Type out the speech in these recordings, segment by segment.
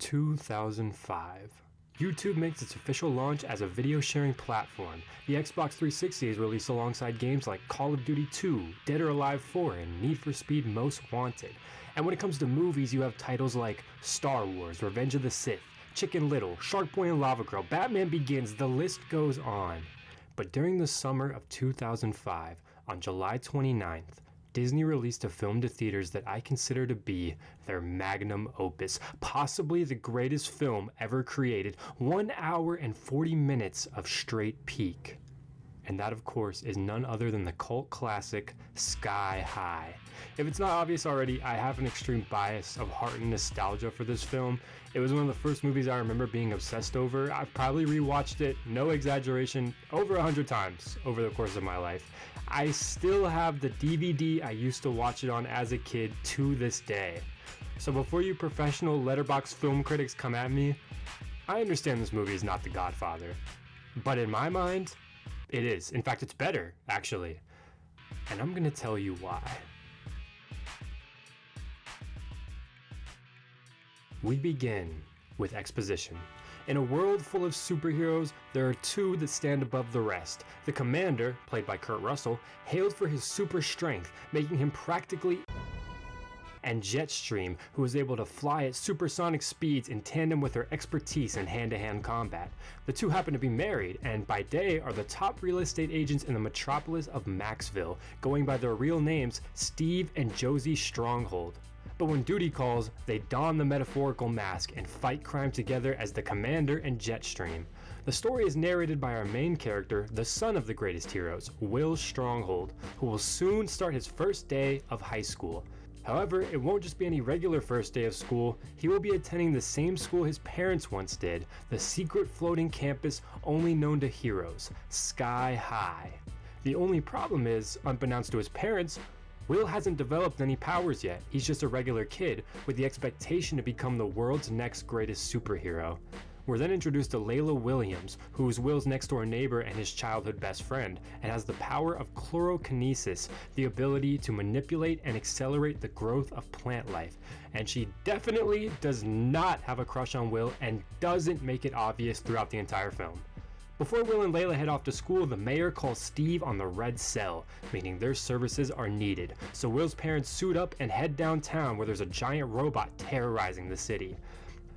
2005. YouTube makes its official launch as a video sharing platform. The Xbox 360 is released alongside games like Call of Duty 2, Dead or Alive 4, and Need for Speed Most Wanted. And when it comes to movies, you have titles like Star Wars, Revenge of the Sith, Chicken Little, Shark Boy and Lava Girl, Batman Begins, the list goes on. But during the summer of 2005, on July 29th, Disney released a film to theaters that I consider to be their magnum opus, possibly the greatest film ever created, 1 hour and 40 minutes of straight peak. And that, of course, is none other than the cult classic Sky High. If it's not obvious already, I have an extreme bias of heart and nostalgia for this film. It was one of the first movies I remember being obsessed over. I've probably rewatched it, no exaggeration, over 100 times over the course of my life. I still have the DVD I used to watch it on as a kid to this day. So before you professional Letterboxd film critics come at me, I understand this movie is not The Godfather. But in my mind, it is. In fact, it's better, actually. And I'm gonna tell you why. We begin with exposition. In a world full of superheroes, there are two that stand above the rest. The Commander, played by Kurt Russell, hailed for his super strength, making him practically, and Jetstream, who was able to fly at supersonic speeds in tandem with her expertise in hand-to-hand combat. The two happen to be married, and by day are the top real estate agents in the metropolis of Maxville, going by their real names Steve and Josie Stronghold. But when duty calls, they don the metaphorical mask and fight crime together as the Commander and Jetstream. The story is narrated by our main character, the son of the greatest heroes, Will Stronghold, who will soon start his first day of high school. However, it won't just be any regular first day of school, he will be attending the same school his parents once did, the secret floating campus only known to heroes, Sky High. The only problem is, unbeknownst to his parents, Will hasn't developed any powers yet. He's just a regular kid with the expectation to become the world's next greatest superhero. We're then introduced to Layla Williams, who is Will's next door neighbor and his childhood best friend, and has the power of chlorokinesis, the ability to manipulate and accelerate the growth of plant life. And she definitely does not have a crush on Will and doesn't make it obvious throughout the entire film. Before Will and Layla head off to school, the mayor calls Steve on the red cell, meaning their services are needed. So Will's parents suit up and head downtown where there's a giant robot terrorizing the city.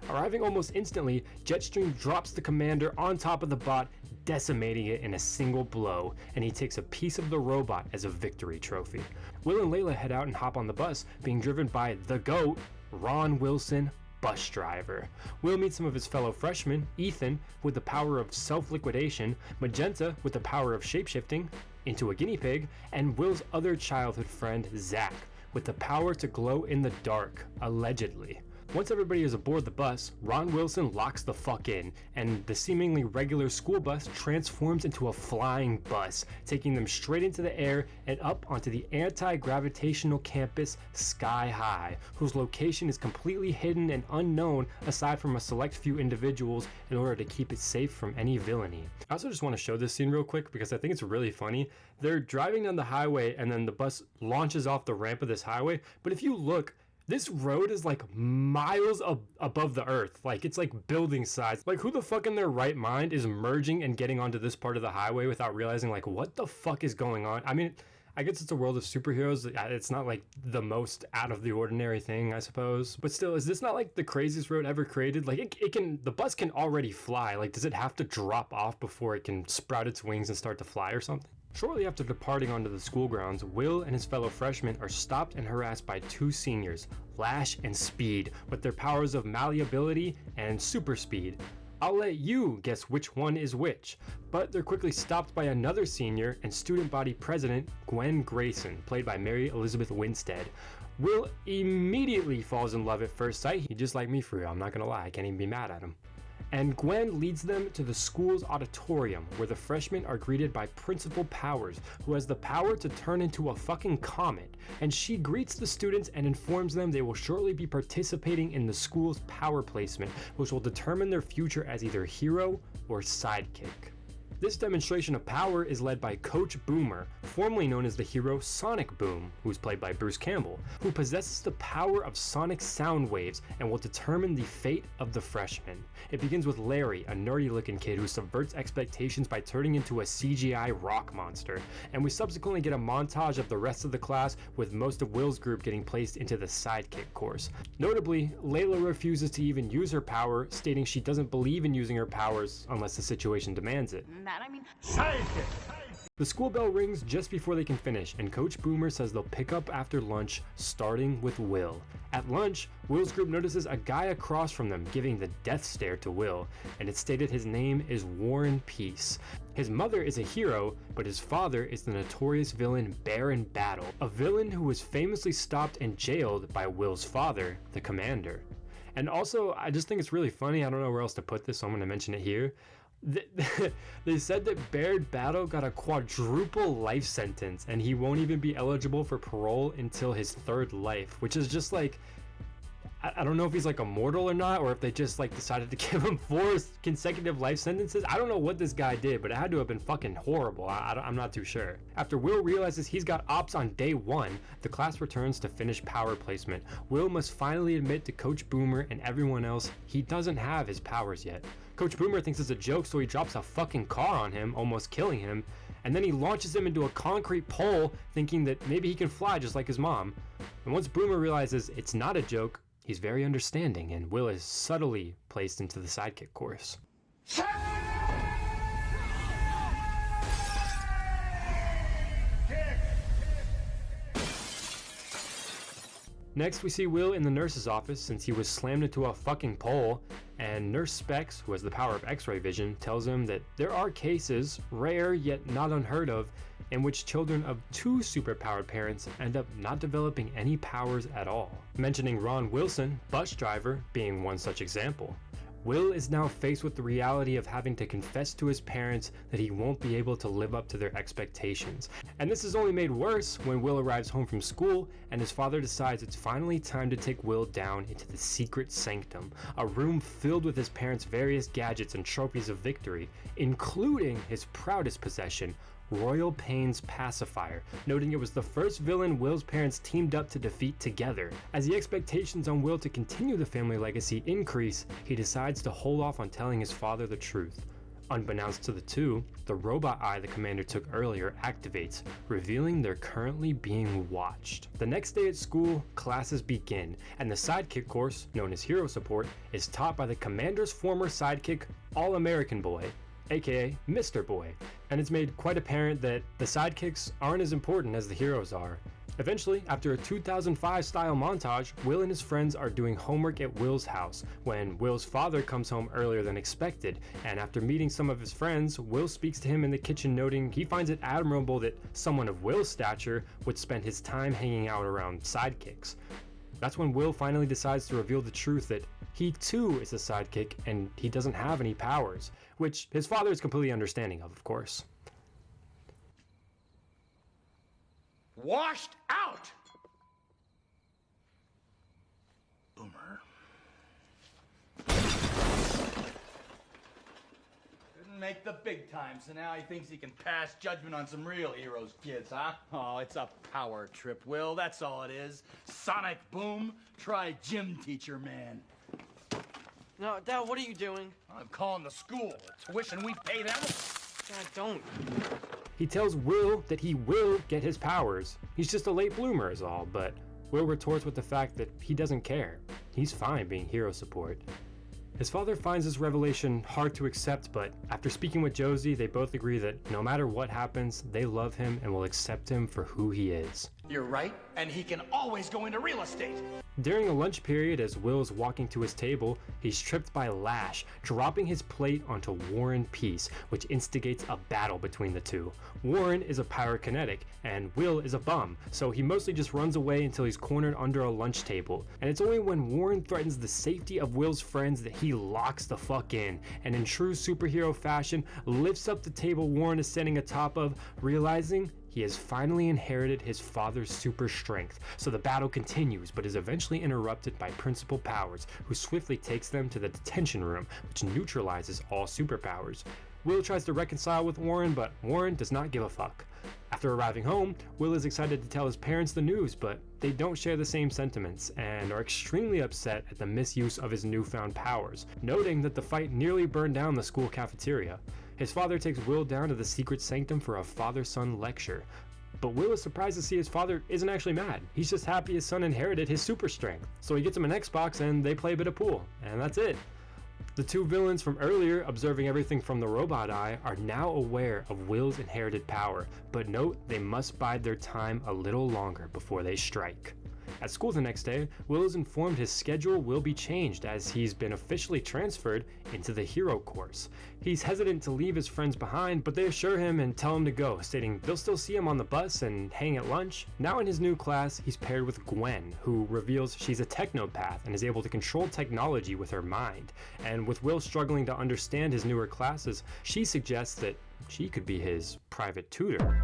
Arriving almost instantly, Jetstream drops the Commander on top of the bot, decimating it in a single blow, and he takes a piece of the robot as a victory trophy. Will and Layla head out and hop on the bus, being driven by the GOAT, Ron Wilson, bus driver. Will meets some of his fellow freshmen, Ethan, with the power of self-liquidation, Magenta, with the power of shapeshifting into a guinea pig, and Will's other childhood friend, Zach, with the power to glow in the dark, allegedly. Once everybody is aboard the bus, Ron Wilson locks the fuck in, and the seemingly regular school bus transforms into a flying bus, taking them straight into the air and up onto the anti-gravitational campus Sky High, whose location is completely hidden and unknown aside from a select few individuals in order to keep it safe from any villainy. I also just want to show this scene real quick because I think it's really funny. They're driving down the highway and then the bus launches off the ramp of this highway, but if you look, this road is like miles above the earth. Like, it's like building size. Like, who the fuck in their right mind is merging and getting onto this part of the highway without realizing, like, what the fuck is going on? I mean, I guess it's a world of superheroes. It's not like the most out of the ordinary thing, I suppose. But still, is this not like the craziest road ever created? Like, the bus can already fly. Like, does it have to drop off before it can sprout its wings and start to fly or something? Shortly after departing onto the school grounds, Will and his fellow freshmen are stopped and harassed by two seniors, Lash and Speed, with their powers of malleability and super speed. I'll let you guess which one is which, but they're quickly stopped by another senior and student body president, Gwen Grayson, played by Mary Elizabeth Winstead. Will immediately falls in love at first sight. He just like me for real, I'm not gonna lie, I can't even be mad at him. And Gwen leads them to the school's auditorium, where the freshmen are greeted by Principal Powers, who has the power to turn into a fucking comet, and she greets the students and informs them they will shortly be participating in the school's power placement, which will determine their future as either hero or sidekick. This demonstration of power is led by Coach Boomer, formerly known as the hero Sonic Boom, who's played by Bruce Campbell, who possesses the power of sonic sound waves and will determine the fate of the freshmen. It begins with Larry, a nerdy-looking kid who subverts expectations by turning into a CGI rock monster, and we subsequently get a montage of the rest of the class with most of Will's group getting placed into the sidekick course. Notably, Layla refuses to even use her power, stating she doesn't believe in using her powers unless the situation demands it. Sidekick! The school bell rings just before they can finish, and Coach Boomer says they'll pick up after lunch, starting with Will. At lunch, Will's group notices a guy across from them giving the death stare to Will, and it's stated his name is Warren Peace. His mother is a hero, but his father is the notorious villain Baron Battle, a villain who was famously stopped and jailed by Will's father, the Commander. And also, I just think it's really funny, I don't know where else to put this, so I'm going to mention it here. They said that Baron Battle got a quadruple life sentence and he won't even be eligible for parole until his third life, which is just like, I don't know if he's like immortal or not, or if they just like decided to give him 4 consecutive life sentences. I don't know what this guy did, but it had to have been fucking horrible. I'm not too sure. After Will realizes he's got ops on day 1, the class returns to finish power placement. Will must finally admit to Coach Boomer and everyone else he doesn't have his powers yet. Coach Boomer thinks it's a joke, so he drops a fucking car on him, almost killing him, and then he launches him into a concrete pole, thinking that maybe he can fly just like his mom. And once Boomer realizes it's not a joke, he's very understanding, and Will is subtly placed into the sidekick course. Next, we see Will in the nurse's office since he was slammed into a fucking pole, and Nurse Specs, who has the power of X-ray vision, tells him that there are cases, rare yet not unheard of, in which children of 2 superpowered parents end up not developing any powers at all, mentioning Ron Wilson, bus driver, being one such example. Will is now faced with the reality of having to confess to his parents that he won't be able to live up to their expectations. And this is only made worse when Will arrives home from school and his father decides it's finally time to take Will down into the secret sanctum, a room filled with his parents' various gadgets and trophies of victory, including his proudest possession, Royal Pain's pacifier, noting it was the first villain Will's parents teamed up to defeat together. As the expectations on Will to continue the family legacy increase, he decides to hold off on telling his father the truth. Unbeknownst to the two, the robot eye the commander took earlier activates, revealing they're currently being watched. The next day at school, classes begin, and the sidekick course, known as Hero Support, is taught by the commander's former sidekick, All-American Boy, aka Mr. Boy, and it's made quite apparent that the sidekicks aren't as important as the heroes are. Eventually, after a 2005 style montage, Will and his friends are doing homework at Will's house when Will's father comes home earlier than expected, and after meeting some of his friends, Will speaks to him in the kitchen, noting he finds it admirable that someone of Will's stature would spend his time hanging out around sidekicks. That's when Will finally decides to reveal the truth that he too is a sidekick and he doesn't have any powers, which his father is completely understanding of course. Washed out! Boomer. Didn't make the big time, so now he thinks he can pass judgment on some real heroes' kids, huh? Oh, it's a power trip, Will. That's all it is. Sonic Boom. Try gym teacher, man. No, Dad, what are you doing? I'm calling the school. Tuition we pay them. Dad, don't. He tells Will that he will get his powers. He's just a late bloomer is all, but Will retorts with the fact that he doesn't care. He's fine being hero support. His father finds this revelation hard to accept, but after speaking with Josie, they both agree that no matter what happens, they love him and will accept him for who he is. You're right, and he can always go into real estate. During a lunch period, as Will is walking to his table, he's tripped by Lash, dropping his plate onto Warren Peace, which instigates a battle between the two. Warren is a pyrokinetic, and Will is a bum, so he mostly just runs away until he's cornered under a lunch table. And it's only when Warren threatens the safety of Will's friends that he locks the fuck in, and in true superhero fashion, lifts up the table Warren is standing atop of, realizing he has finally inherited his father's super strength, so the battle continues but is eventually interrupted by Principal Powers, who swiftly takes them to the detention room, which neutralizes all superpowers. Will tries to reconcile with Warren, but Warren does not give a fuck. After arriving home, Will is excited to tell his parents the news, but they don't share the same sentiments and are extremely upset at the misuse of his newfound powers, noting that the fight nearly burned down the school cafeteria. His father takes Will down to the secret sanctum for a father-son lecture, but Will is surprised to see his father isn't actually mad. He's just happy his son inherited his super strength. So he gets him an Xbox and they play a bit of pool, and that's it. The two villains from earlier, observing everything from the robot eye, are now aware of Will's inherited power, but note they must bide their time a little longer before they strike. At school the next day, Will is informed his schedule will be changed as he's been officially transferred into the hero course. He's hesitant to leave his friends behind, but they assure him and tell him to go, stating they'll still see him on the bus and hang at lunch. Now in his new class, he's paired with Gwen, who reveals she's a technopath and is able to control technology with her mind. And with Will struggling to understand his newer classes, she suggests that she could be his private tutor.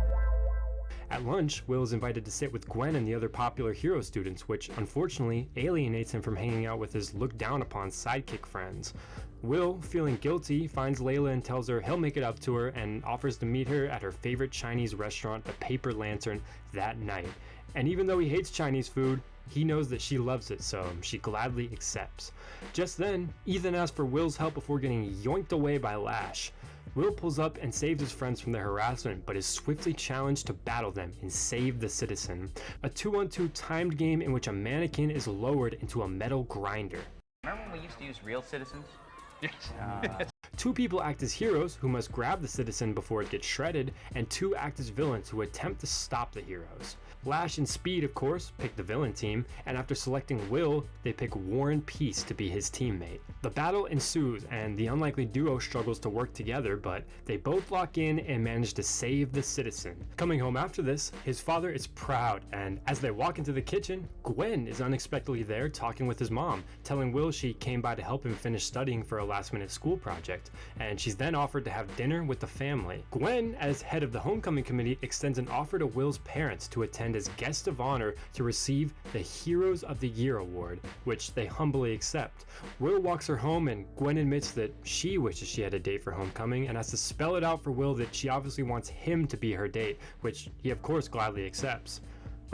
At lunch, Will is invited to sit with Gwen and the other popular hero students, which unfortunately alienates him from hanging out with his looked down upon sidekick friends. Will, feeling guilty, finds Layla and tells her he'll make it up to her and offers to meet her at her favorite Chinese restaurant, the Paper Lantern, that night. And even though he hates Chinese food, he knows that she loves it, so she gladly accepts. Just then, Ethan asks for Will's help before getting yoinked away by Lash. Will pulls up and saves his friends from their harassment, but is swiftly challenged to battle them in Save the Citizen, a 2-on-2 timed game in which a mannequin is lowered into a metal grinder. Remember when we used to use real citizens? Yes. Two people act as heroes who must grab the citizen before it gets shredded, and two act as villains who attempt to stop the heroes. Lash and Speed, of course, pick the villain team, and after selecting Will, they pick Warren Peace to be his teammate. The battle ensues, and the unlikely duo struggles to work together, but they both lock in and manage to save the citizen. Coming home after this, his father is proud, and as they walk into the kitchen, Gwen is unexpectedly there talking with his mom, telling Will she came by to help him finish studying for a last-minute school project, and she's then offered to have dinner with the family. Gwen, as head of the homecoming committee, extends an offer to Will's parents to attend as guest of honor to receive the Heroes of the Year award, which they humbly accept. Will walks her home and Gwen admits that she wishes she had a date for homecoming and has to spell it out for Will that she obviously wants him to be her date, which he of course gladly accepts.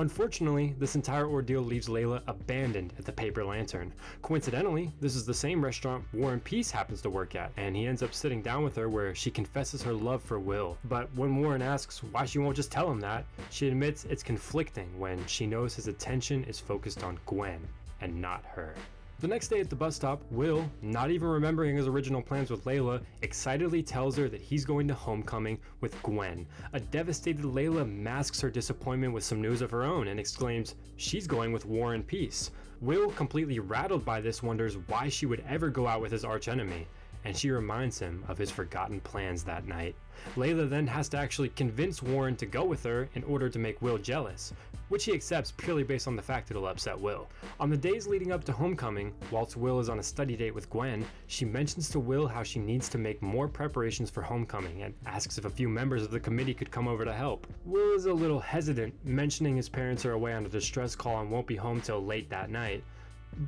Unfortunately, this entire ordeal leaves Layla abandoned at the Paper Lantern. Coincidentally, this is the same restaurant Warren Peace happens to work at, and he ends up sitting down with her where she confesses her love for Will. But when Warren asks why she won't just tell him that, she admits it's conflicting when she knows his attention is focused on Gwen and not her. The next day at the bus stop, Will, not even remembering his original plans with Layla, excitedly tells her that he's going to homecoming with Gwen. A devastated Layla masks her disappointment with some news of her own and exclaims she's going with Warren Peace. Will, completely rattled by this, wonders why she would ever go out with his archenemy, and she reminds him of his forgotten plans that night. Layla then has to actually convince Warren to go with her in order to make Will jealous, which he accepts purely based on the fact it'll upset Will. On the days leading up to homecoming, whilst Will is on a study date with Gwen, she mentions to Will how she needs to make more preparations for homecoming and asks if a few members of the committee could come over to help. Will is a little hesitant, mentioning his parents are away on a distress call and won't be home till late that night.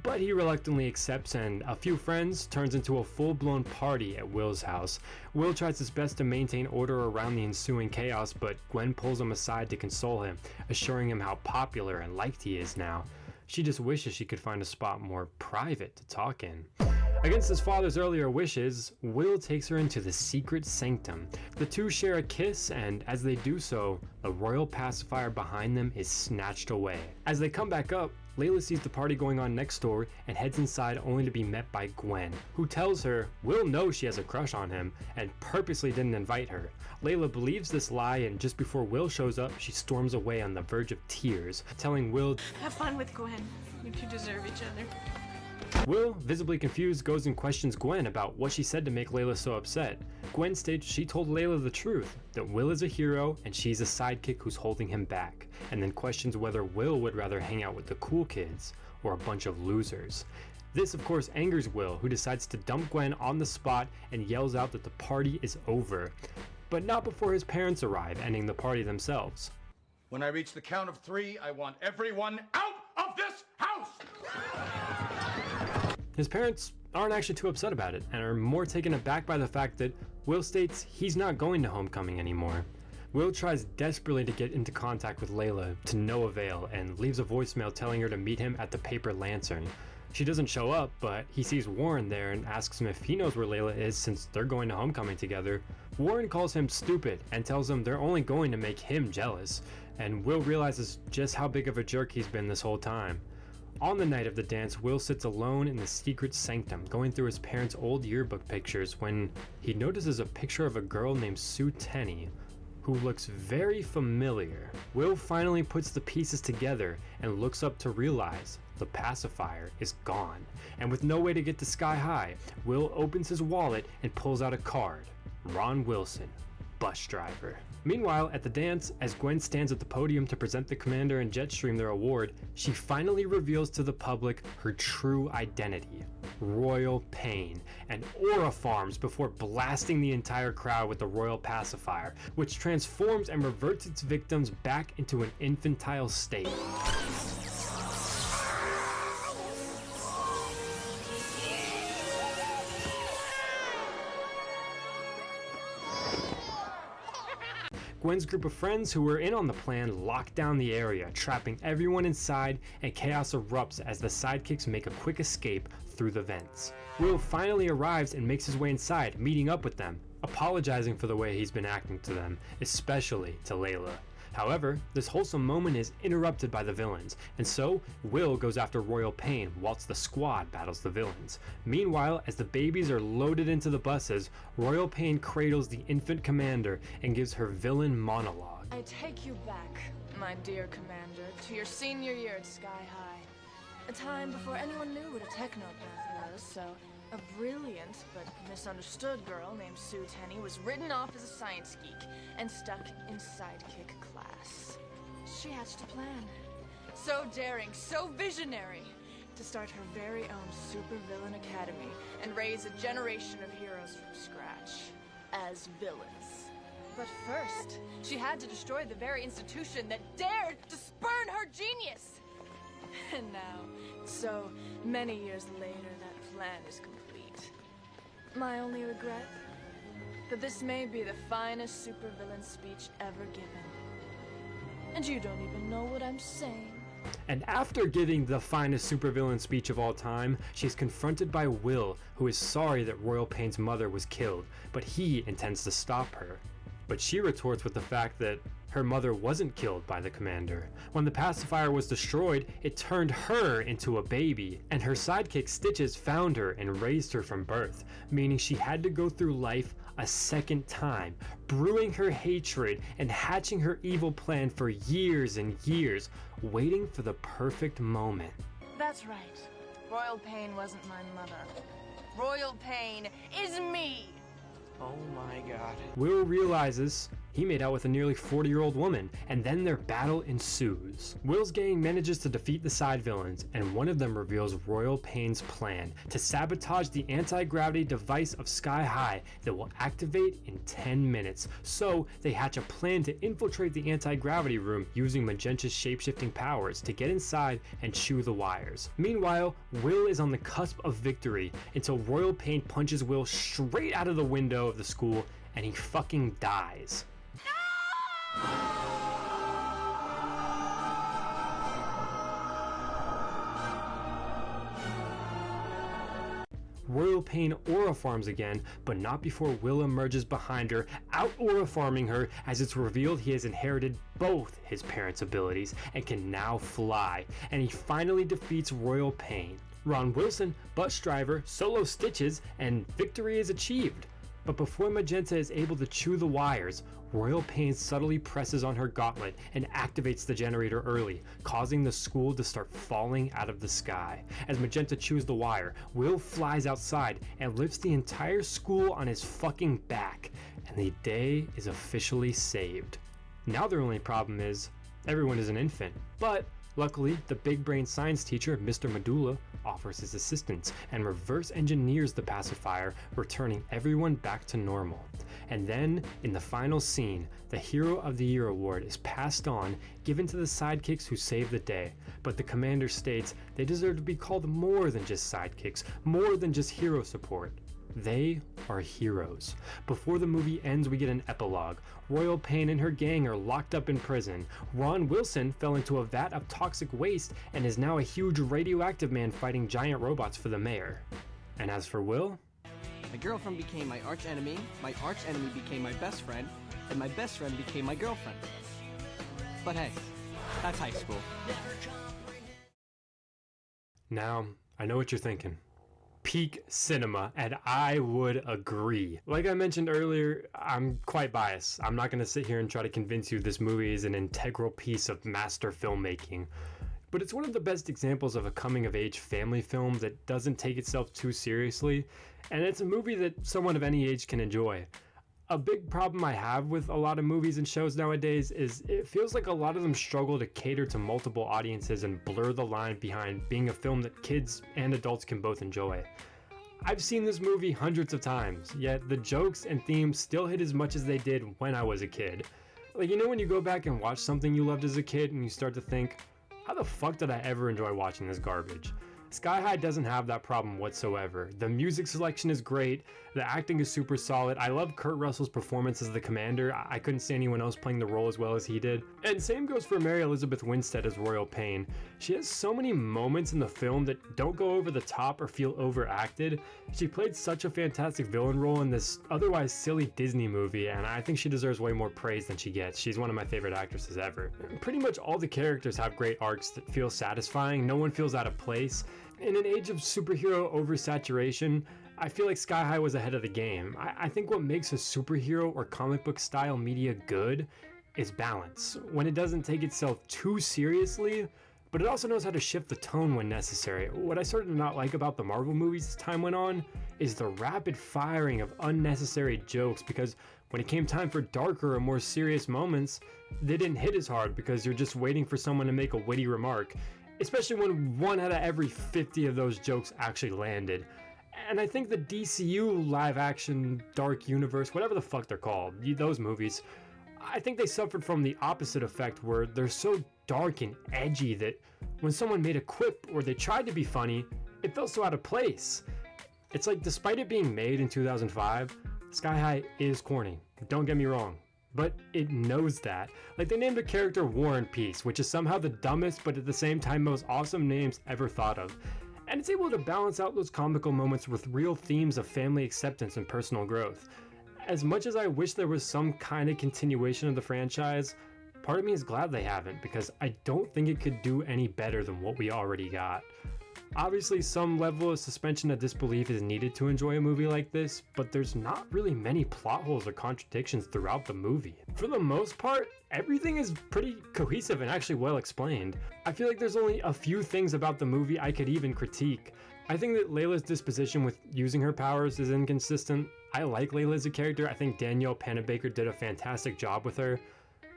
But he reluctantly accepts, and a few friends turns into a full-blown party at Will's house. Will tries his best to maintain order around the ensuing chaos, but Gwen pulls him aside to console him, assuring him how popular and liked he is now. She just wishes she could find a spot more private to talk in. Against his father's earlier wishes, Will takes her into the secret sanctum. The two share a kiss, and as they do so, the royal pacifier behind them is snatched away. As they come back up, Layla sees the party going on next door and heads inside only to be met by Gwen, who tells her Will knows she has a crush on him and purposely didn't invite her. Layla believes this lie, and just before Will shows up, she storms away on the verge of tears, telling Will, "Have fun with Gwen. You two deserve each other." Will, visibly confused, goes and questions Gwen about what she said to make Layla so upset. Gwen states she told Layla the truth, that Will is a hero and she's a sidekick who's holding him back, and then questions whether Will would rather hang out with the cool kids or a bunch of losers. This of course angers Will, who decides to dump Gwen on the spot and yells out that the party is over. But not before his parents arrive, ending the party themselves. When I reach the count of 3, I want everyone out of this house! His parents aren't actually too upset about it and are more taken aback by the fact that Will states he's not going to homecoming anymore. Will tries desperately to get into contact with Layla to no avail and leaves a voicemail telling her to meet him at the Paper Lantern. She doesn't show up, but he sees Warren there and asks him if he knows where Layla is since they're going to homecoming together. Warren calls him stupid and tells him they're only going to make him jealous, and Will realizes just how big of a jerk he's been this whole time. On the night of the dance, Will sits alone in the secret sanctum, going through his parents' old yearbook pictures when he notices a picture of a girl named Sue Tenney, who looks very familiar. Will finally puts the pieces together and looks up to realize the pacifier is gone. And with no way to get to Sky High, Will opens his wallet and pulls out a card. Ron Wilson, bus driver. Meanwhile, at the dance, as Gwen stands at the podium to present the Commander and Jetstream their award, she finally reveals to the public her true identity, Royal Pain, and aura farms before blasting the entire crowd with the Royal Pacifier, which transforms and reverts its victims back into an infantile state. Gwen's group of friends who were in on the plan lock down the area, trapping everyone inside, and chaos erupts as the sidekicks make a quick escape through the vents. Will finally arrives and makes his way inside, meeting up with them, apologizing for the way he's been acting to them, especially to Layla. However, this wholesome moment is interrupted by the villains, and so Will goes after Royal Pain whilst the squad battles the villains. Meanwhile, as the babies are loaded into the buses, Royal Pain cradles the infant commander and gives her villain monologue. I take you back, my dear commander, to your senior year at Sky High. A time before anyone knew what a technopath was, so a brilliant but misunderstood girl named Sue Tenney was written off as a science geek and stuck in sidekick class. She hatched a plan, so daring, so visionary, to start her very own supervillain academy and raise a generation of heroes from scratch as villains. But first, she had to destroy the very institution that dared to spurn her genius. And now, so many years later, that plan is complete. My only regret? That this may be the finest supervillain speech ever given. And you don't even know what I'm saying. And after giving the finest supervillain speech of all time, she's confronted by Will, who is sorry that Royal Pain's mother was killed, but he intends to stop her. But she retorts with the fact that her mother wasn't killed by the commander. When the pacifier was destroyed, it turned her into a baby, and her sidekick Stitches found her and raised her from birth, meaning she had to go through life a second time, brewing her hatred and hatching her evil plan for years and years, waiting for the perfect moment. That's right. Royal Pain wasn't my mother. Royal Pain is me! Oh my god. Will realizes he made out with a nearly 40-year-old woman, and then their battle ensues. Will's gang manages to defeat the side villains, and one of them reveals Royal Pain's plan to sabotage the anti-gravity device of Sky High that will activate in 10 minutes. So they hatch a plan to infiltrate the anti-gravity room using Magenta's shape-shifting powers to get inside and chew the wires. Meanwhile, Will is on the cusp of victory until Royal Pain punches Will straight out of the window of the school and he fucking dies. Royal Pain aura farms again, but not before Will emerges behind her, out aura farming her, as it's revealed he has inherited both his parents' abilities and can now fly, and he finally defeats Royal Pain. Ron Wilson, bus driver, solo Stitches, and victory is achieved. But before Magenta is able to chew the wires, Royal Pain subtly presses on her gauntlet and activates the generator early, causing the school to start falling out of the sky. As Magenta chews the wire, Will flies outside and lifts the entire school on his fucking back, and the day is officially saved. Now their only problem is, everyone is an infant. But luckily, the big brain science teacher, Mr. Medulla, offers his assistance and reverse engineers the pacifier, returning everyone back to normal. And then, in the final scene, the Hero of the Year award is passed on, given to the sidekicks who saved the day, but the commander states they deserve to be called more than just sidekicks, more than just hero support. They are heroes. Before the movie ends, we get an epilogue. Royal Pain and her gang are locked up in prison. Ron Wilson fell into a vat of toxic waste and is now a huge radioactive man fighting giant robots for the mayor. And as for Will? My girlfriend became my arch enemy became my best friend, and my best friend became my girlfriend. But hey, that's high school. Now, I know what you're thinking. Peak cinema, and I would agree. Like I mentioned earlier, I'm quite biased. I'm not going to sit here and try to convince you this movie is an integral piece of master filmmaking. But it's one of the best examples of a coming-of-age family film that doesn't take itself too seriously, and it's a movie that someone of any age can enjoy. A big problem I have with a lot of movies and shows nowadays is it feels like a lot of them struggle to cater to multiple audiences and blur the line behind being a film that kids and adults can both enjoy. I've seen this movie hundreds of times, yet the jokes and themes still hit as much as they did when I was a kid. Like, you know when you go back and watch something you loved as a kid and you start to think, how the fuck did I ever enjoy watching this garbage? Sky High doesn't have that problem whatsoever. The music selection is great, the acting is super solid. I love Kurt Russell's performance as the commander. I couldn't see anyone else playing the role as well as he did. And same goes for Mary Elizabeth Winstead as Royal Pain. She has so many moments in the film that don't go over the top or feel overacted. She played such a fantastic villain role in this otherwise silly Disney movie, and I think she deserves way more praise than she gets. She's one of my favorite actresses ever. Pretty much all the characters have great arcs that feel satisfying. No one feels out of place. In an age of superhero oversaturation, I feel like Sky High was ahead of the game. I think what makes a superhero or comic book style media good is balance. When it doesn't take itself too seriously, but it also knows how to shift the tone when necessary. What I started to not like about the Marvel movies as time went on is the rapid firing of unnecessary jokes, because when it came time for darker or more serious moments, they didn't hit as hard because you're just waiting for someone to make a witty remark. Especially when 1 out of every 50 of those jokes actually landed. And I think the DCU live action dark universe, whatever the fuck they're called, those movies, I think they suffered from the opposite effect where they're so dark and edgy that when someone made a quip or they tried to be funny, it felt so out of place. It's like, despite it being made in 2005, Sky High is corny. Don't get me wrong. But it knows that. Like, they named a character War and Peace, which is somehow the dumbest but at the same time most awesome names ever thought of. And it's able to balance out those comical moments with real themes of family acceptance and personal growth. As much as I wish there was some kind of continuation of the franchise, part of me is glad they haven't, because I don't think it could do any better than what we already got. Obviously, some level of suspension of disbelief is needed to enjoy a movie like this, but there's not really many plot holes or contradictions throughout the movie. For the most part, everything is pretty cohesive and actually well explained. I feel like there's only a few things about the movie I could even critique. I think that Layla's disposition with using her powers is inconsistent. I like Layla as a character. I think Danielle Panabaker did a fantastic job with her,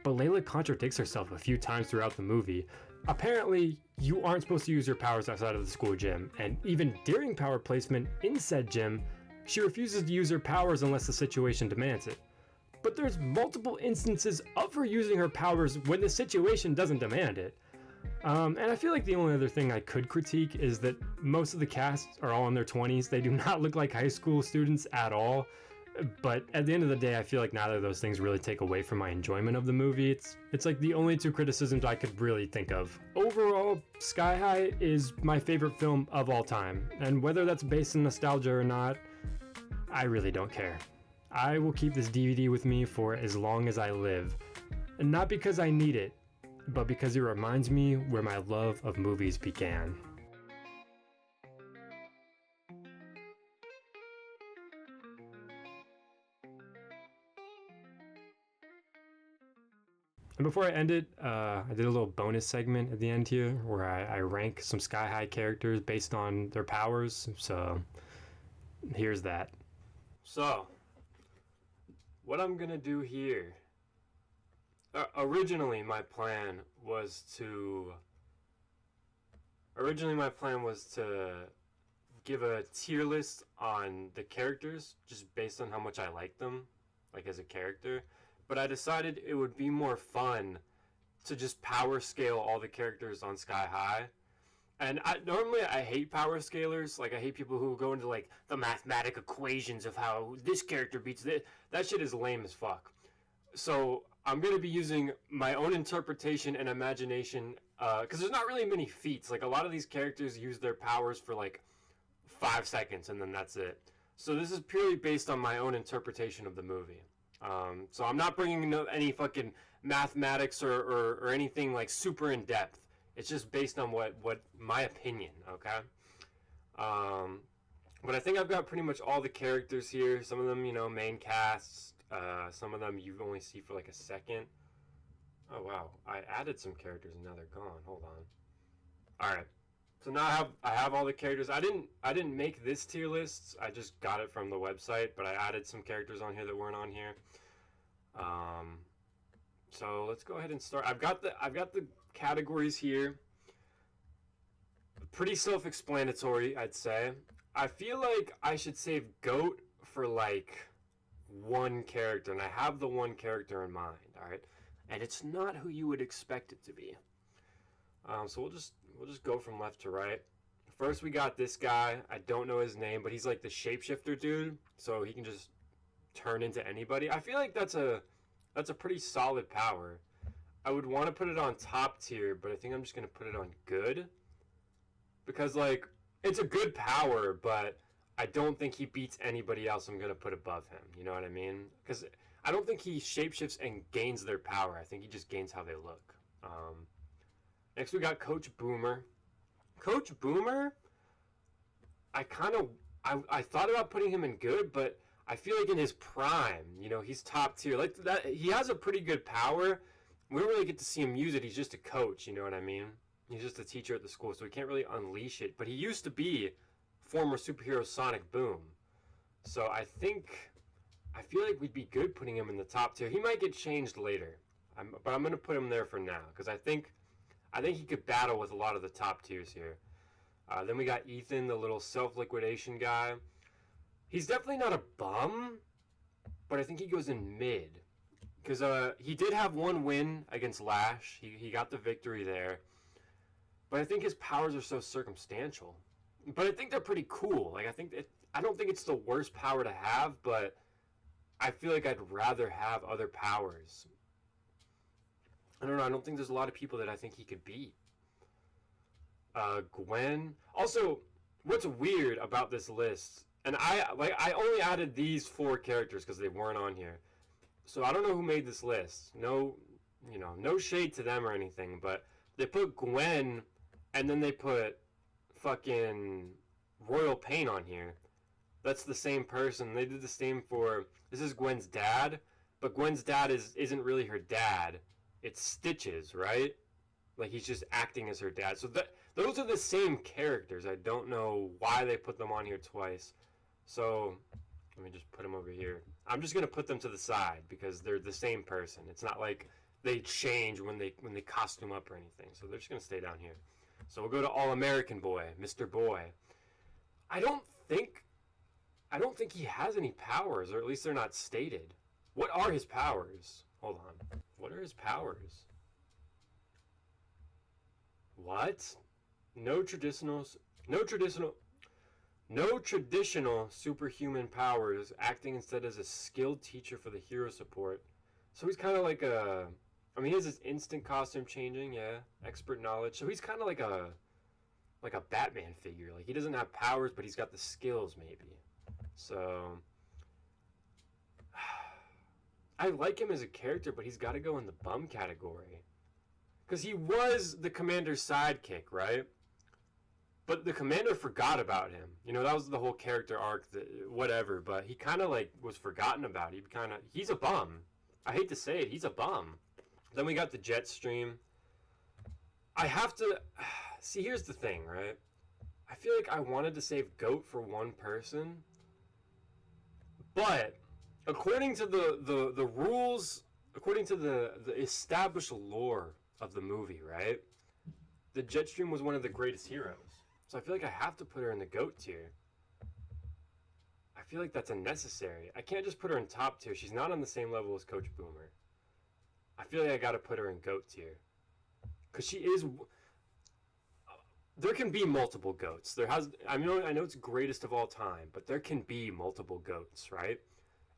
but Layla contradicts herself a few times throughout the movie. Apparently, you aren't supposed to use your powers outside of the school gym, and even during power placement in said gym, she refuses to use her powers unless the situation demands it. But there's multiple instances of her using her powers when the situation doesn't demand it. And I feel like the only other thing I could critique is that most of the cast are all in their 20s. They do not look like high school students at all. But at the end of the day, I feel like neither of those things really take away from my enjoyment of the movie. It's like the only two criticisms I could really think of. Overall, Sky High is my favorite film of all time, and whether that's based in nostalgia or not, I really don't care. I will keep this DVD with me for as long as I live, and not because I need it, but because it reminds me where my love of movies began. And before I end it, I did a little bonus segment at the end here where I rank some Sky High characters based on their powers. So here's that. So what I'm gonna do here, originally my plan was to originally my plan was to give a tier list on the characters just based on how much I like them, like as a character. But I decided it would be more fun to just power scale all the characters on Sky High. And normally I hate power scalers. Like, I hate people who go into, like, the mathematic equations of how this character beats this. That shit is lame as fuck. So I'm going to be using my own interpretation and imagination, because there's not really many feats. Like, a lot of these characters use their powers for, like, 5 seconds, and then that's it. So this is purely based on my own interpretation of the movie. So I'm not bringing any fucking mathematics or anything like super in depth. It's just based on what my opinion, okay? But I think I've got pretty much all the characters here. Some of them, you know, main casts. Some of them you only see for like a second. Oh wow, I added some characters and now they're gone. Hold on. All right. So now I have all the characters. I didn't make this tier list. I just got it from the website, but I added some characters on here that weren't on here. So let's go ahead and start. I've got the categories here. Pretty self-explanatory, I'd say. I feel like I should save GOAT for like one character, and I have the one character in mind. All right, and it's not who you would expect it to be. So we'll just go from left to right. First, we got this guy. I don't know his name, but he's like the shapeshifter dude, so he can just turn into anybody. I feel like that's a pretty solid power. I would want to put it on top tier, but I think I'm just gonna put it on good, because like it's a good power, but I don't think he beats anybody else I'm gonna put above him. You know what I mean? Because I don't think he shapeshifts and gains their power. I think he just gains how they look. Next, we got Coach Boomer. Coach Boomer, I thought about putting him in good, but I feel like in his prime, you know, he's top tier. Like that, he has a pretty good power. We don't really get to see him use it. He's just a coach, you know what I mean? He's just a teacher at the school, so we can't really unleash it. But he used to be former superhero Sonic Boom. So I feel like we'd be good putting him in the top tier. He might get changed later, but I'm going to put him there for now, because I think he could battle with a lot of the top tiers here. Then we got Ethan, the little self-liquidation guy. He's definitely not a bum, but I think he goes in mid. Because he did have one win against Lash. He got the victory there. But I think his powers are so circumstantial. But I think they're pretty cool. Like, I don't think it's the worst power to have, but I feel like I'd rather have other powers. I don't know. I don't think there's a lot of people that I think he could beat. Gwen. Also, what's weird about this list, and I only added these 4 characters because they weren't on here. So I don't know who made this list. No shade to them or anything, but they put Gwen and then they put fucking Royal Pain on here. That's the same person. They did the same for, this is Gwen's dad, but Gwen's dad isn't really her dad. It's Stitches, right? Like, he's just acting as her dad. So those are the same characters. I don't know why they put them on here twice. So let me just put them over here. I'm just gonna put them to the side because they're the same person. It's not like they change when they costume up or anything. So they're just gonna stay down here. So we'll go to All American Boy, Mr. Boy. I don't think he has any powers, or at least they're not stated. What are his powers? Hold on. What are his powers? What? No traditional superhuman powers, acting instead as a skilled teacher for the hero support. So he's kind of like he has his instant costume changing, yeah, expert knowledge. So he's kind of like a Batman figure. Like, he doesn't have powers, but he's got the skills maybe. So I like him as a character, but he's got to go in the bum category. Because he was the commander's sidekick, right? But the commander forgot about him. You know, that was the whole character arc, whatever. But he kind of, like, was forgotten about. He's a bum. I hate to say it, he's a bum. Then we got the Jetstream. I have to... See, here's the thing, right? I feel like I wanted to save GOAT for one person. But according to the rules, according to the established lore of the movie, right? the Jetstream was one of the greatest heroes. So I feel like I have to put her in the GOAT tier. I feel like that's unnecessary. I can't just put her in top tier. She's not on the same level as Coach Boomer. I feel like I gotta put her in GOAT tier. Because she is... There can be multiple GOATs. I know it's greatest of all time, but there can be multiple GOATs, right?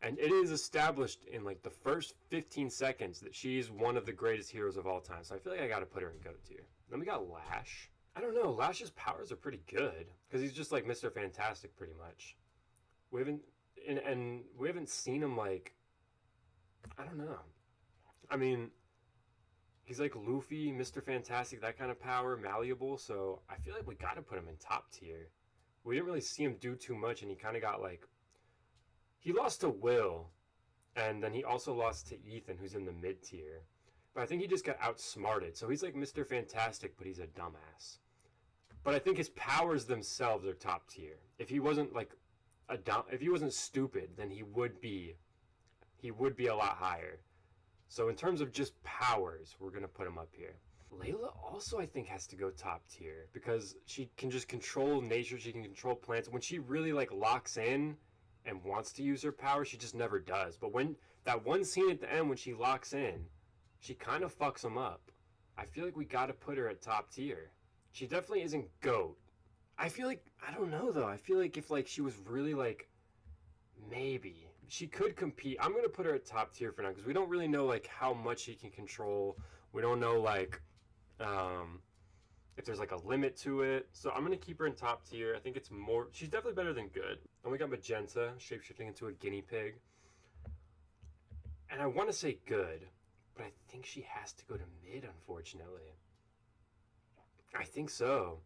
And it is established in like the first 15 seconds that she's one of the greatest heroes of all time. So I feel like I gotta put her in GOAT tier. Then we got Lash. I don't know, Lash's powers are pretty good. Because he's just like Mr. Fantastic pretty much. We haven't seen him like... I don't know. I mean... He's like Luffy, Mr. Fantastic, that kind of power, malleable, so I feel like we gotta put him in top tier. We didn't really see him do too much, and he kind of got like... He lost to Will, and then he also lost to Ethan, who's in the mid tier. But I think he just got outsmarted, so he's like Mr. Fantastic, but he's a dumbass. But I think his powers themselves are top tier. If he wasn't like if he wasn't stupid, then he would be a lot higher. So in terms of just powers, we're going to put him up here. Layla also, I think, has to go top tier because she can just control nature. She can control plants. When she really, like, locks in and wants to use her power, she just never does. But when that one scene at the end when she locks in, she kind of fucks him up. I feel like we got to put her at top tier. She definitely isn't GOAT. I feel like, I don't know, though. I feel like if, like, she was really, like, maybe... She could compete. I'm going to put her at top tier for now because we don't really know like how much she can control. We don't know like if there's like a limit to it. So I'm going to keep her in top tier. I think it's more... She's definitely better than good. And we got Magenta, shapeshifting into a guinea pig. And I want to say good, but I think she has to go to mid, unfortunately. I think so.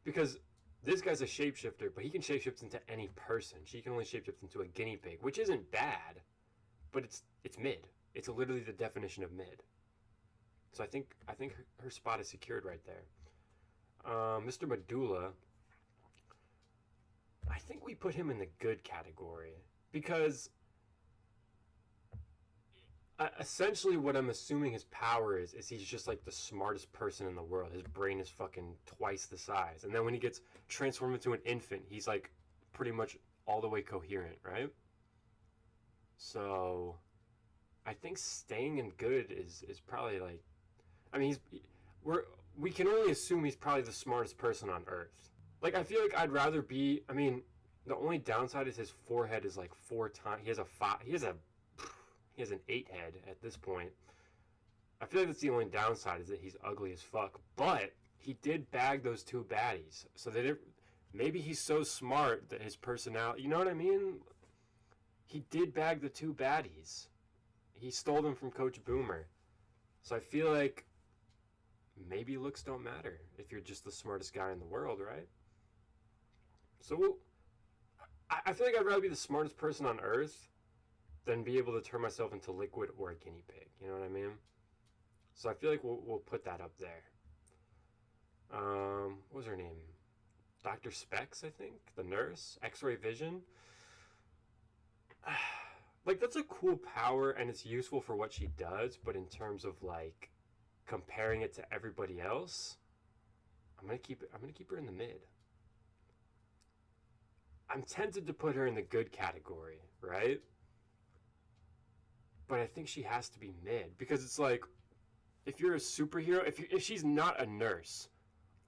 Because... This guy's a shapeshifter, but he can shapeshift into any person. She can only shapeshift into a guinea pig, which isn't bad, but it's mid. It's literally the definition of mid. So I think her spot is secured right there. Mr. Medulla, I think we put him in the good category because essentially what I'm assuming his power is he's just like the smartest person in the world. His brain is fucking twice the size. And then when he gets transformed into an infant, he's like pretty much all the way coherent, right? So I think staying in good is probably like... I mean, we can only assume he's probably the smartest person on Earth. Like, I feel like I'd rather be... I mean, the only downside is his forehead is like 4 times... He has an 8 head at this point. I feel like that's the only downside is that he's ugly as fuck. But he did bag those 2 baddies. So maybe he's so smart that his personality... You know what I mean? He did bag the 2 baddies. He stole them from Coach Boomer. So I feel like maybe looks don't matter if you're just the smartest guy in the world, right? So I feel like I'd rather be the smartest person on Earth than be able to turn myself into liquid or a guinea pig. You know what I mean? So I feel like we'll put that up there. What was her name? Dr. Specs, I think? The nurse? X-ray vision? Like, that's a cool power, and it's useful for what she does, but in terms of, like, comparing it to everybody else, I'm gonna keep her in the mid. I'm tempted to put her in the good category, right? But I think she has to be mid because it's like, if you're a superhero, if she's not a nurse,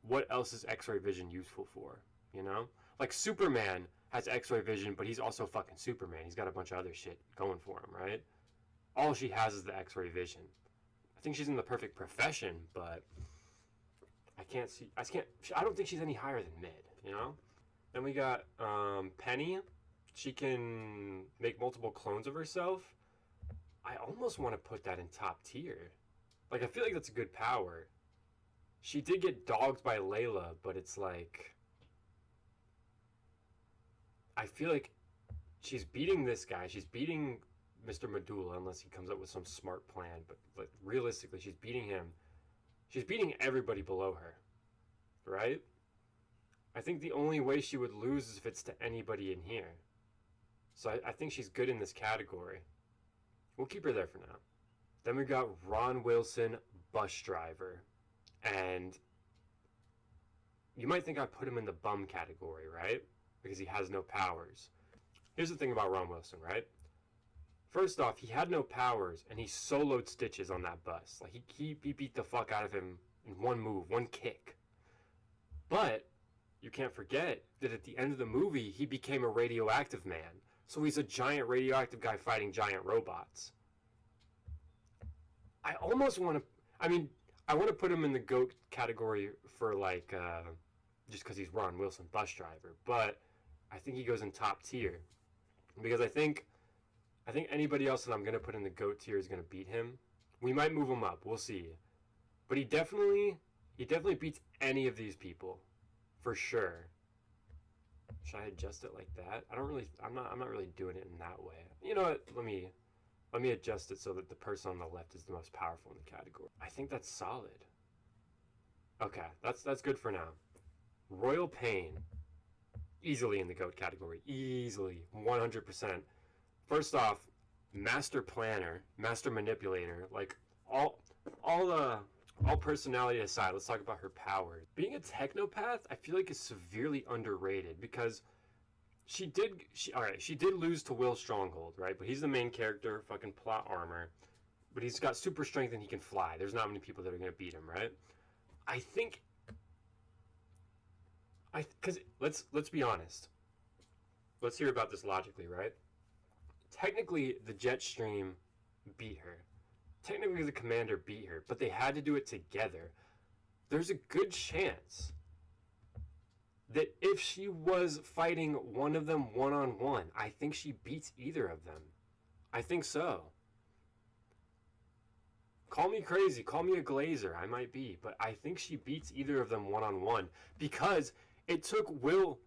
what else is X-ray vision useful for? You know, like Superman has X-ray vision, but he's also fucking Superman. He's got a bunch of other shit going for him, right? All she has is the X-ray vision. I think she's in the perfect profession, but I don't think she's any higher than mid. You know. Then we got Penny. She can make multiple clones of herself. I almost want to put that in top tier. Like, I feel like that's a good power. She did get dogged by Layla, but it's like... I feel like she's beating this guy. She's beating Mr. Medulla, unless he comes up with some smart plan. But like, realistically, she's beating him. She's beating everybody below her. Right? I think the only way she would lose is if it's to anybody in here. So I think she's good in this category. We'll keep her there for now. Then we got Ron Wilson, bus driver. And you might think I put him in the bum category, right? Because he has no powers. Here's the thing about Ron Wilson, right? First off, he had no powers, and he soloed Stitches on that bus. Like, he beat the fuck out of him in one move, one kick. But you can't forget that at the end of the movie, he became a radioactive man. So he's a giant radioactive guy fighting giant robots. I almost want to... I mean, I want to put him in the GOAT category for, like, just because he's Ron Wilson, bus driver. But I think he goes in top tier. Because I think anybody else that I'm going to put in the GOAT tier is going to beat him. We might move him up. We'll see. But he definitely beats any of these people. For sure. Should I adjust it like that? I'm not really doing it in that way. You know what? Let me adjust it so that the person on the left is the most powerful in the category. I think that's solid. Okay, that's good for now. Royal Pain. Easily in the GOAT category. Easily. 100%. First off, master planner, master manipulator, like all personality aside, let's talk about her powers. Being a technopath, I feel like is severely underrated because she did lose to Will Stronghold, right? But he's the main character, fucking plot armor. But he's got super strength and he can fly. There's not many people that are gonna beat him, right? Because let's be honest. Let's hear about this logically, right? Technically, the Jetstream beat her. Technically, the Commander beat her, but they had to do it together. There's a good chance that if she was fighting one of them one-on-one, I think she beats either of them. I think so. Call me crazy, call me a glazer, I might be, but I think she beats either of them one-on-one because it took Will...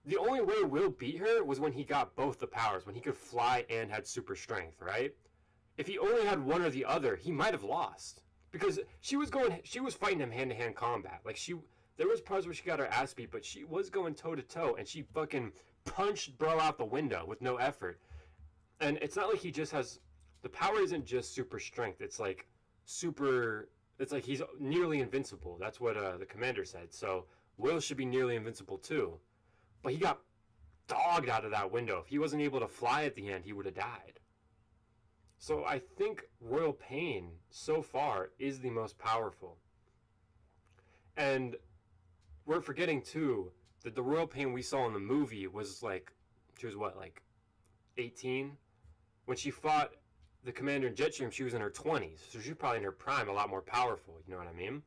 The only way Will beat her was when he got both the powers, when he could fly and had super strength, right? If he only had one or the other, he might have lost. Because she was fighting him hand-to-hand combat. Like, there was parts where she got her ass beat, but she was going toe-to-toe, and she fucking punched bro out the window with no effort. And it's not like he just has... The power isn't just super strength, it's like he's nearly invincible. That's what the Commander said. So Will should be nearly invincible too. But he got dogged out of that window. If he wasn't able to fly at the end, he would have died. So I think Royal Pain, so far, is the most powerful. And we're forgetting, too, that the Royal Pain we saw in the movie was like, she was what, like 18? When she fought the Commander in Jetstream, she was in her 20s. So she's probably in her prime, a lot more powerful, you know what I mean?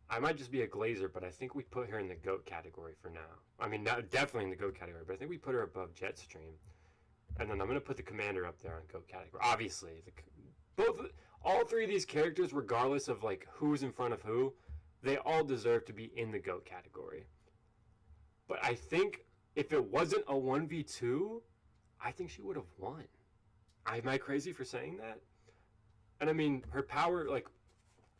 I might just be a glazer, but I think we put her in the GOAT category for now. I mean, not, definitely in the GOAT category, but I think we put her above Jetstream. And then I'm going to put the Commander up there on GOAT category. Obviously, all three of these characters, regardless of like who's in front of who, they all deserve to be in the GOAT category. But I think if it wasn't a 1v2, I think she would have won. Am I crazy for saying that? And I mean, her power, like,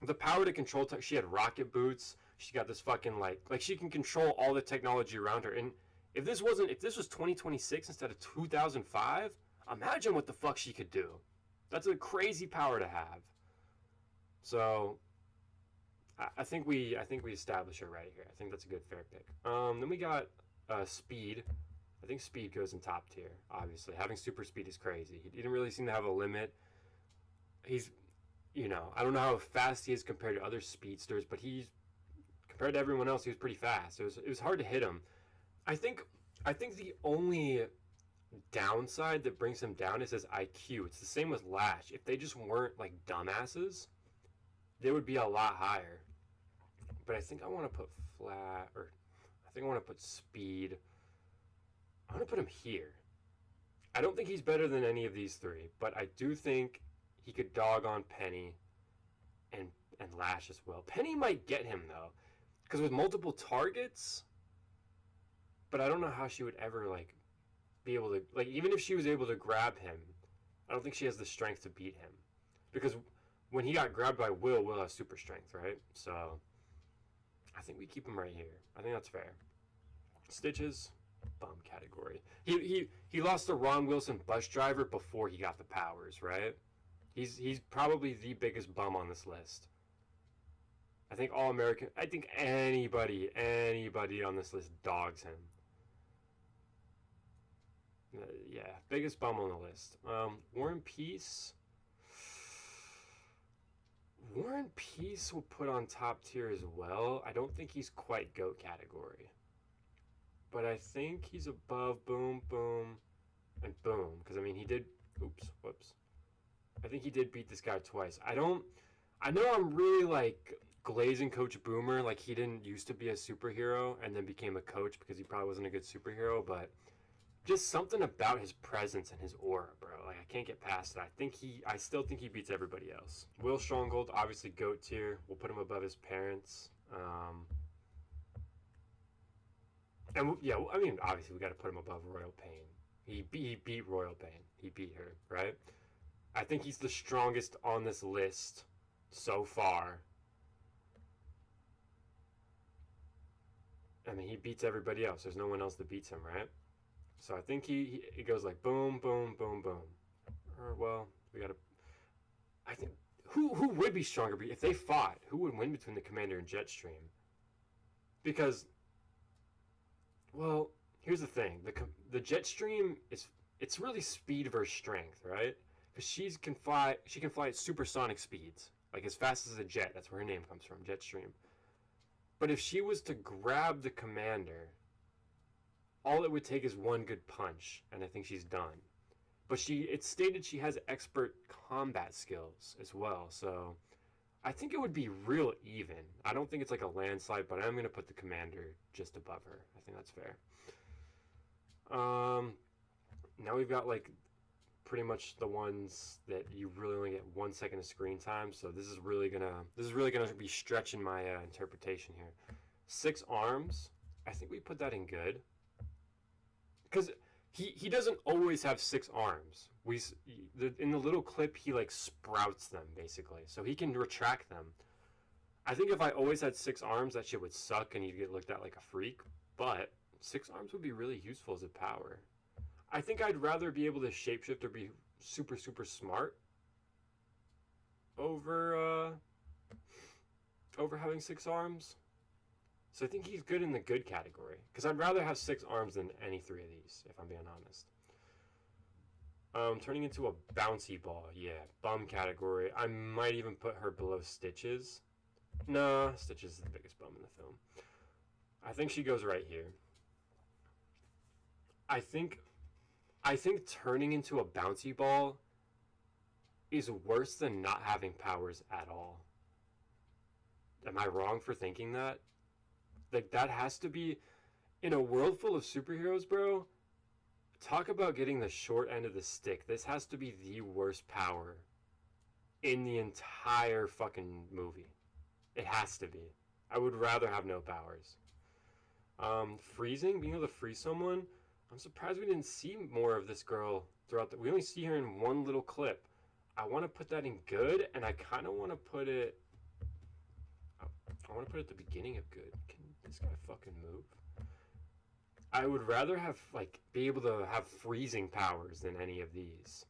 the power to control, she had rocket boots. She got this fucking, like she can control all the technology around her. And if this was 2026 instead of 2005, imagine what the fuck she could do. That's a crazy power to have. So, I think we establish her right here. I think that's a good fair pick. Then we got Speed. I think Speed goes in top tier, obviously. Having super speed is crazy. He didn't really seem to have a limit. He's, I don't know how fast he is compared to other speedsters, but compared to everyone else, he was pretty fast. It was hard to hit him. I think the only downside that brings him down is his IQ. It's the same with Lash. If they just weren't like dumbasses, they would be a lot higher. But I think I want to put Speed. I'm going to put him here. I don't think he's better than any of these three, but I do think he could dog on Penny and Lash as well. Penny might get him, though, because with multiple targets, but I don't know how she would ever, like, be able to, like, even if she was able to grab him, I don't think she has the strength to beat him. Because when he got grabbed by Will has super strength, right? So, I think we keep him right here. I think that's fair. Stitches, bum category. He lost to Ron Wilson, bus driver, before he got the powers, right? He's probably the biggest bum on this list. I think All-American. I think anybody on this list dogs him. Yeah, biggest bum on the list. War and Peace. War and Peace will put on top tier as well. I don't think he's quite GOAT category. But I think he's above Boom, Boom, and Boom. Because, I mean, he did... Oops, whoops. I think he did beat this guy twice. I know I'm really, like, glazing Coach Boomer. Like, he didn't used to be a superhero and then became a coach because he probably wasn't a good superhero. But just something about his presence and his aura, bro. Like, I can't get past it. I still think he beats everybody else. Will Stronghold, obviously GOAT tier. We'll put him above his parents. And yeah, I mean, obviously we got to put him above Royal Pain. He beat Royal Pain. He beat her, right? I think he's the strongest on this list so far. I mean, he beats everybody else. There's no one else that beats him, right? So I think he goes like boom, boom, boom, boom. Or, well, we got to... I think... Who would be stronger if they fought? Who would win between the Commander and Jetstream? Because... Well, here's the thing. The Jetstream it's really speed versus strength, right? Because she can fly at supersonic speeds, like as fast as a jet. That's where her name comes from, Jetstream. But if she was to grab the Commander, all it would take is one good punch, and I think she's done. But it's stated she has expert combat skills as well, so I think it would be real even. I don't think it's like a landslide, but I'm going to put the Commander just above her. I think that's fair. Now we've got like pretty much the ones that you really only get 1 second of screen time. So this is really gonna be stretching my interpretation here. 6 arms. I think we put that in good. Because he doesn't always have 6 arms. In the little clip he like sprouts them basically, so he can retract them. I think if I always had 6 arms, that shit would suck and you'd get looked at like a freak. But 6 arms would be really useful as a power. I think I'd rather be able to shapeshift or be super, super smart over having 6 arms. So I think he's good in the good category. Because I'd rather have 6 arms than any 3 of these, if I'm being honest. Turning into a bouncy ball. Yeah, bum category. I might even put her below Stitches. Nah, Stitches is the biggest bum in the film. I think she goes right here. I think turning into a bouncy ball is worse than not having powers at all. Am I wrong for thinking that? Like, that has to be... In a world full of superheroes, bro, talk about getting the short end of the stick. This has to be the worst power in the entire fucking movie. It has to be. I would rather have no powers. Freezing, being able to freeze someone... I'm surprised we didn't see more of this girl throughout we only see her in one little clip. I want to put that in good, and I kind of want to put it... I want to put it at the beginning of good. Can this guy fucking move? I would rather have, like, be able to have freezing powers than any of these.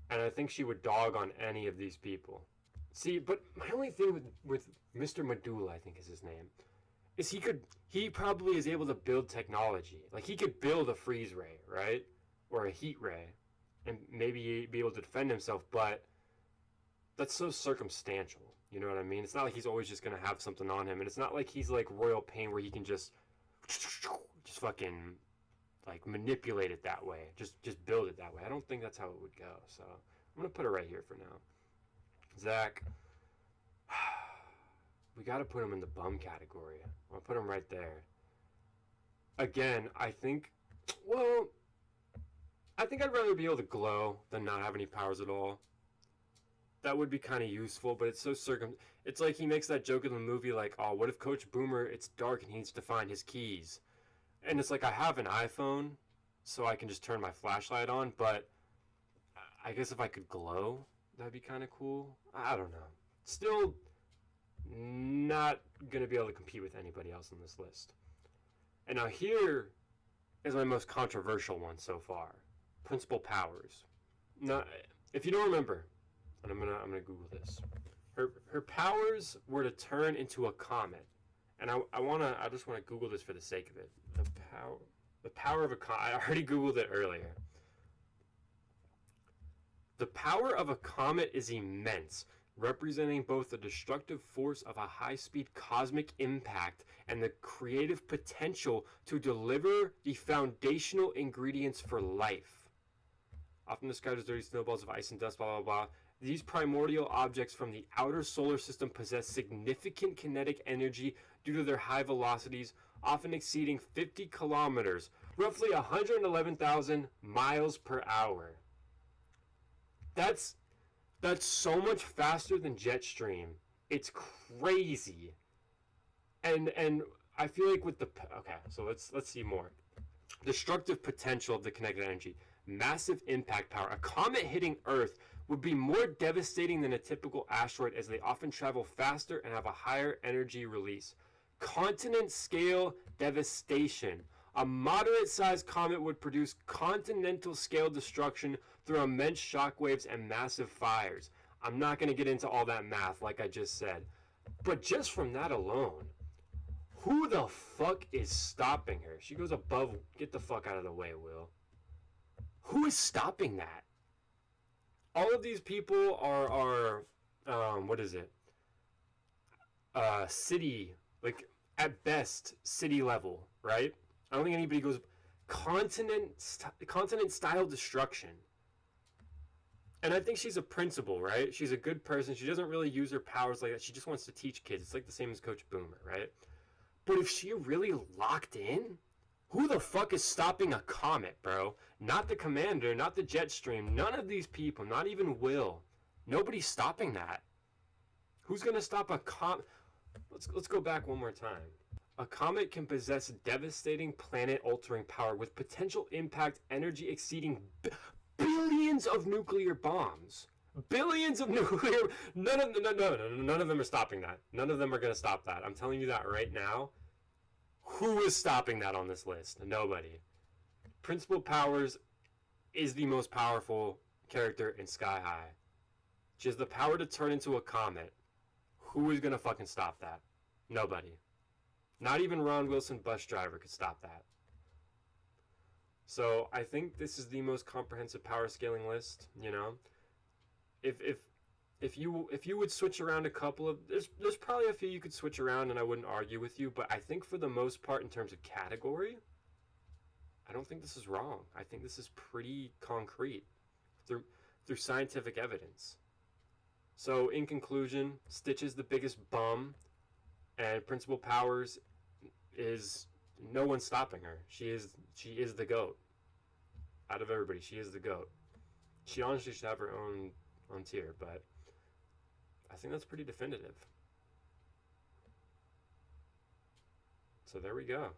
And I think she would dog on any of these people. See, but my only thing with Mr. Medulla, I think is his name, is he probably is able to build technology. Like, he could build a freeze ray, right? Or a heat ray. And maybe be able to defend himself, but that's so circumstantial. You know what I mean? It's not like he's always just going to have something on him. And it's not like he's like Royal Pain where he can just fucking, like, manipulate it that way. Just build it that way. I don't think that's how it would go. So I'm going to put it right here for now. Zach... We got to put him in the bum category. I'll put him right there. Again, I think I'd rather be able to glow than not have any powers at all. That would be kind of useful, but it's so it's like he makes that joke in the movie like, oh, what if Coach Boomer, it's dark and he needs to find his keys? And it's like, I have an iPhone, so I can just turn my flashlight on, but I guess if I could glow, that'd be kind of cool. I don't know. Still... not going to be able to compete with anybody else on this list. And now here is my most controversial one so far. Principal powers. Now, if you don't remember, and I'm gonna Google this. her powers were to turn into a comet, and I just wanna Google this for the sake of it. The power of a comet. I already Googled it earlier. The power of a comet is immense, representing both the destructive force of a high-speed cosmic impact and the creative potential to deliver the foundational ingredients for life. Often described as dirty snowballs of ice and dust, blah, blah, blah. These primordial objects from the outer solar system possess significant kinetic energy due to their high velocities, often exceeding 50 kilometers, roughly 111,000 miles per hour. That's so much faster than jet stream. It's crazy. And I feel like with the okay, so let's see more. Destructive potential of the kinetic energy. Massive impact power. A comet hitting Earth would be more devastating than a typical asteroid, as they often travel faster and have a higher energy release. Continent scale devastation. A moderate-sized comet would produce continental-scale destruction through immense shockwaves and massive fires. I'm not going to get into all that math like I just said. But just from that alone, who the fuck is stopping her? She goes above... Get the fuck out of the way, Will. Who is stopping that? All of these people are what is it? City, like, at best, city level, right? I don't think anybody goes continent-style destruction. And I think she's a principal, right? She's a good person. She doesn't really use her powers like that. She just wants to teach kids. It's like the same as Coach Boomer, right? But if she really locked in, who the fuck is stopping a comet, bro? Not the commander, not the jet stream, none of these people, not even Will. Nobody's stopping that. Who's gonna stop a comet? Let's go back one more time. A comet can possess devastating planet-altering power with potential impact energy exceeding billions of nuclear bombs. Billions of nuclear... None of them are stopping that. None of them are going to stop that. I'm telling you that right now. Who is stopping that on this list? Nobody. Principal Powers is the most powerful character in Sky High. She has the power to turn into a comet. Who is going to fucking stop that? Nobody. Not even Ron Wilson, bus driver, could stop that. So I think this is the most comprehensive power scaling list. You know, if you would switch around a couple of there's probably a few you could switch around, and I wouldn't argue with you. But I think for the most part, in terms of category, I don't think this is wrong. I think this is pretty concrete through scientific evidence. So in conclusion, Stitch is the biggest bum, and Principal Powers is no one's stopping her. She is the GOAT. Out of everybody, she is the GOAT. She honestly should have her own tier, but I think that's pretty definitive. So there we go.